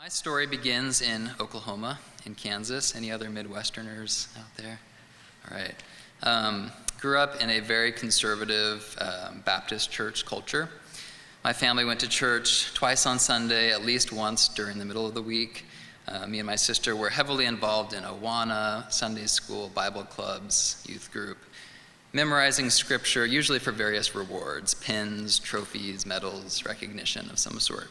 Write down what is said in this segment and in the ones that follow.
My story begins in Oklahoma, in Kansas. Any other Midwesterners out there? All right. Grew up in a very conservative Baptist church culture. My family went to church twice on Sunday, at least once during the middle of the week. Me and my sister were heavily involved in Awana, Sunday school, Bible clubs, youth group, memorizing scripture, usually for various rewards, pins, trophies, medals, recognition of some sort.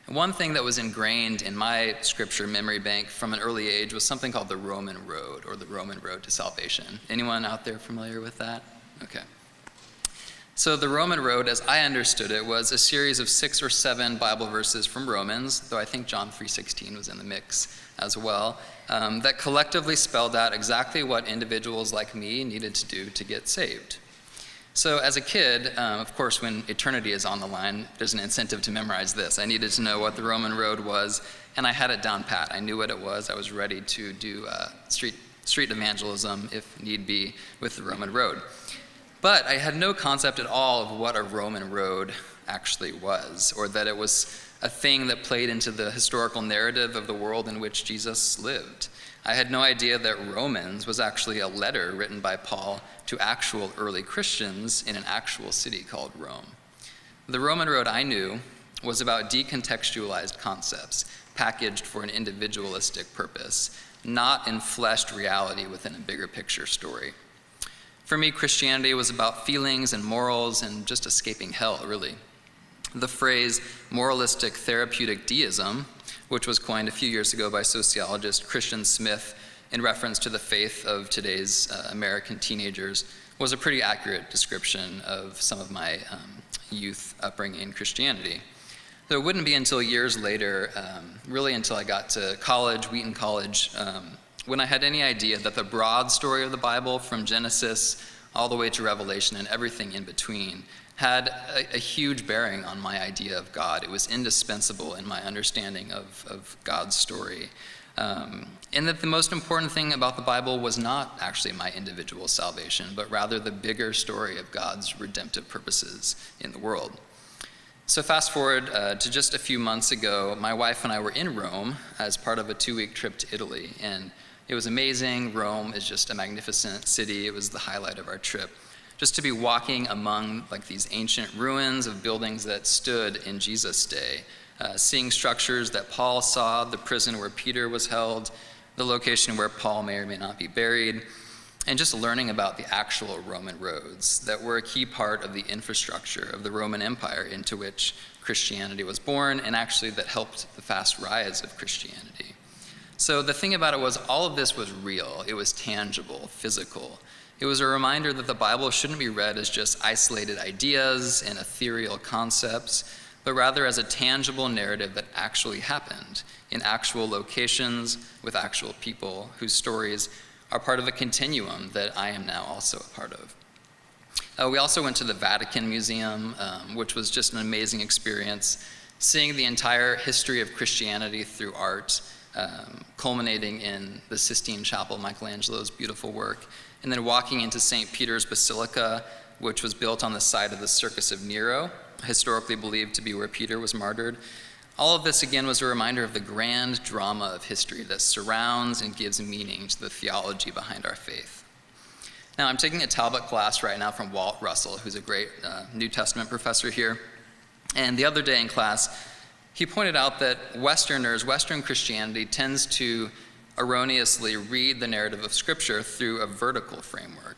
And one thing that was ingrained in my scripture memory bank from an early age was something called the Roman Road, or the Roman Road to Salvation. Anyone out there familiar with that? Okay. So the Roman Road, as I understood it, was a series of 6 or 7 Bible verses from Romans, though I think John 3:16 was in the mix as well, that collectively spelled out exactly what individuals like me needed to do to get saved. So as a kid, of course, when eternity is on the line, there's an incentive to memorize this. I needed to know what the Roman Road was, and I had it down pat. I knew what it was. I was ready to do street evangelism, if need be, with the Roman Road. But I had no concept at all of what a Roman road actually was, or that it was a thing that played into the historical narrative of the world in which Jesus lived. I had no idea that Romans was actually a letter written by Paul to actual early Christians in an actual city called Rome. The Roman road I knew was about decontextualized concepts packaged for an individualistic purpose, not enfleshed reality within a bigger picture story. For me, Christianity was about feelings and morals and just escaping hell, really. The phrase moralistic therapeutic deism, which was coined a few years ago by sociologist Christian Smith in reference to the faith of today's American teenagers, was a pretty accurate description of some of my youth upbringing in Christianity. Though it wouldn't be until years later, really until I got to college, Wheaton College, when I had any idea that the broad story of the Bible, from Genesis all the way to Revelation and everything in between, had a huge bearing on my idea of God. It was indispensable in my understanding of God's story. And that the most important thing about the Bible was not actually my individual salvation, but rather the bigger story of God's redemptive purposes in the world. So fast forward to just a few months ago, my wife and I were in Rome as part of a 2-week trip to Italy, and it was amazing. Rome is just a magnificent city. It was the highlight of our trip. Just to be walking among these ancient ruins of buildings that stood in Jesus' day, seeing structures that Paul saw, the prison where Peter was held, the location where Paul may or may not be buried, and just learning about the actual Roman roads that were a key part of the infrastructure of the Roman Empire into which Christianity was born, and actually that helped the fast rise of Christianity. So the thing about it was all of this was real. It was tangible, physical. It was a reminder that the Bible shouldn't be read as just isolated ideas and ethereal concepts, but rather as a tangible narrative that actually happened in actual locations with actual people whose stories are part of a continuum that I am now also a part of. We also went to the Vatican Museum, which was just an amazing experience, seeing the entire history of Christianity through art, culminating in the Sistine Chapel, Michelangelo's beautiful work, and then walking into St. Peter's Basilica, which was built on the site of the Circus of Nero, historically believed to be where Peter was martyred. All of this, again, was a reminder of the grand drama of history that surrounds and gives meaning to the theology behind our faith. Now, I'm taking a Talbot class right now from Walt Russell, who's a great New Testament professor here. And the other day in class, he pointed out that Western Christianity tends to erroneously read the narrative of Scripture through a vertical framework.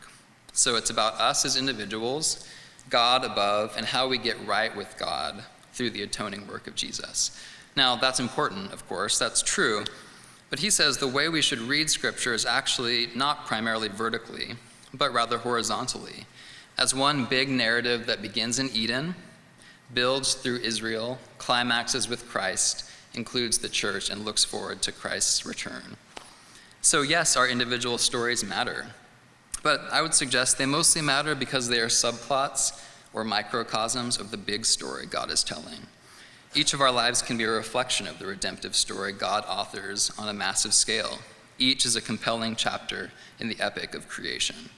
So it's about us as individuals, God above, and how we get right with God through the atoning work of Jesus. Now, that's important, of course, that's true, but he says the way we should read Scripture is actually not primarily vertically, but rather horizontally, as one big narrative that begins in Eden, builds through Israel, climaxes with Christ, includes the church, and looks forward to Christ's return. So yes, our individual stories matter, but I would suggest they mostly matter because they are subplots or microcosms of the big story God is telling. Each of our lives can be a reflection of the redemptive story God authors on a massive scale. Each is a compelling chapter in the epic of creation.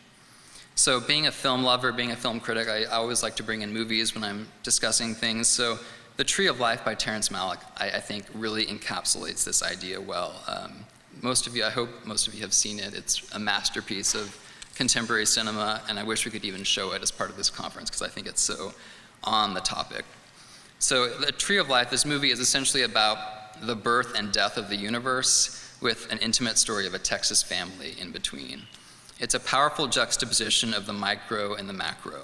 So being a film lover, being a film critic, I always like to bring in movies when I'm discussing things. So The Tree of Life by Terrence Malick, I think, really encapsulates this idea well. I hope most of you have seen it. It's a masterpiece of contemporary cinema, and I wish we could even show it as part of this conference because I think it's so on the topic. So The Tree of Life, this movie is essentially about the birth and death of the universe with an intimate story of a Texas family in between. It's a powerful juxtaposition of the micro and the macro,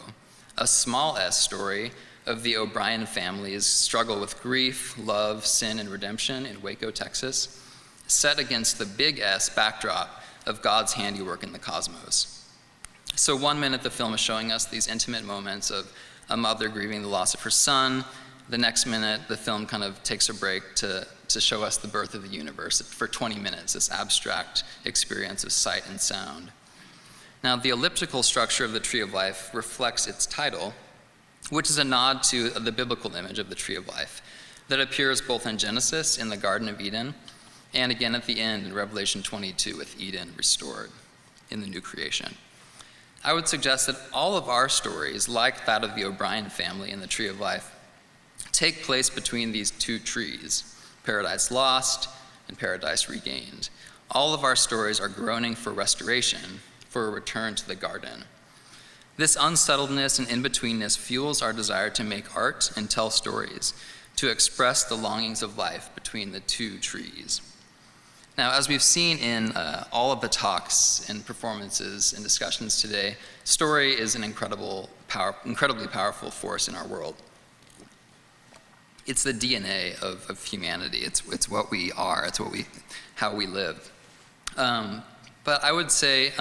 a small s story of the O'Brien family's struggle with grief, love, sin, and redemption in Waco, Texas, set against the big S backdrop of God's handiwork in the cosmos. So 1 minute the film is showing us these intimate moments of a mother grieving the loss of her son. The next minute the film kind of takes a break to show us the birth of the universe for 20 minutes, this abstract experience of sight and sound. Now, the elliptical structure of the Tree of Life reflects its title, which is a nod to the biblical image of the Tree of Life that appears both in Genesis in the Garden of Eden and again at the end in Revelation 22 with Eden restored in the new creation. I would suggest that all of our stories, like that of the O'Brien family in the Tree of Life, take place between these two trees, Paradise Lost and Paradise Regained. All of our stories are groaning for restoration, for a return to the garden. This unsettledness and in-betweenness fuels our desire to make art and tell stories, to express the longings of life between the two trees. Now, as we've seen in all of the talks and performances and discussions today, story is an incredibly powerful force in our world. It's the DNA of humanity. It's what we are. It's how we live. But I would say,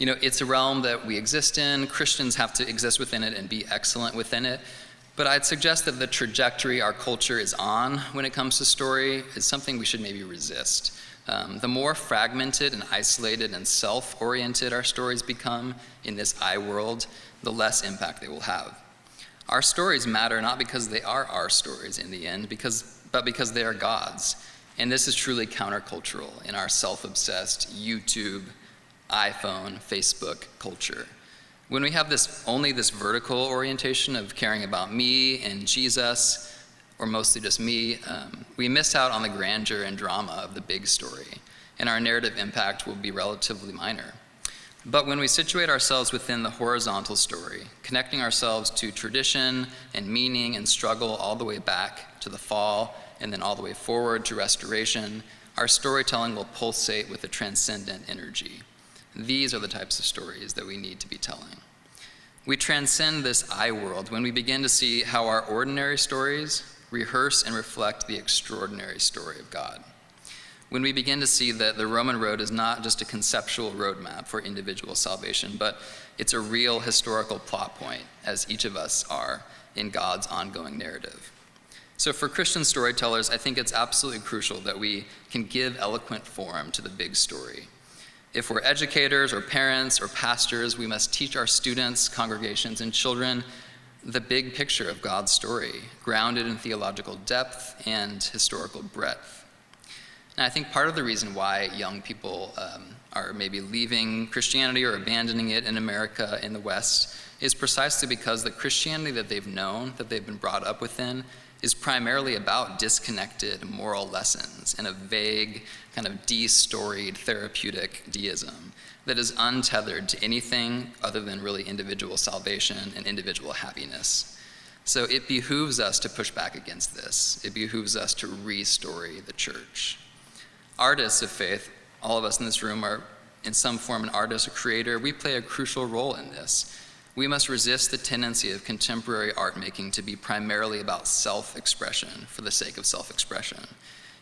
it's a realm that we exist in. Christians have to exist within it and be excellent within it. But I'd suggest that the trajectory our culture is on when it comes to story is something we should maybe resist. The more fragmented and isolated and self-oriented our stories become in this I world, the less impact they will have. Our stories matter not because they are our stories in the end, but because they are God's. And this is truly countercultural in our self-obsessed YouTube, iPhone, Facebook culture. When we have only this vertical orientation of caring about me and Jesus, or mostly just me, we miss out on the grandeur and drama of the big story, and our narrative impact will be relatively minor. But when we situate ourselves within the horizontal story, connecting ourselves to tradition and meaning and struggle all the way back to the fall and then all the way forward to restoration, our storytelling will pulsate with a transcendent energy. These are the types of stories that we need to be telling. We transcend this I world when we begin to see how our ordinary stories rehearse and reflect the extraordinary story of God. When we begin to see that the Roman road is not just a conceptual roadmap for individual salvation, but it's a real historical plot point, as each of us are in God's ongoing narrative. So for Christian storytellers, I think it's absolutely crucial that we can give eloquent form to the big story. If we're educators or parents or pastors, we must teach our students, congregations, and children the big picture of God's story, grounded in theological depth and historical breadth. And I think part of the reason why young people are maybe leaving Christianity or abandoning it in America, in the West, is precisely because the Christianity that they've known, that they've been brought up within, is primarily about disconnected moral lessons and a vague, kind of de-storied therapeutic deism that is untethered to anything other than really individual salvation and individual happiness. So it behooves us to push back against this. It behooves us to re-story the church. Artists of faith, all of us in this room are in some form an artist or creator. We play a crucial role in this. We must resist the tendency of contemporary art making to be primarily about self-expression for the sake of self-expression.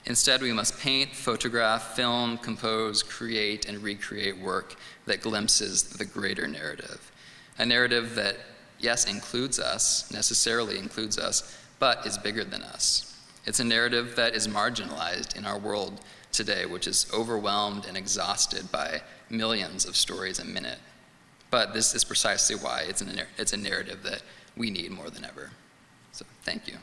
Instead, we must paint, photograph, film, compose, create, and recreate work that glimpses the greater narrative. A narrative that, yes, necessarily includes us, but is bigger than us. It's a narrative that is marginalized in our world today, which is overwhelmed and exhausted by millions of stories a minute. But this is precisely why it's a narrative that we need more than ever. So thank you.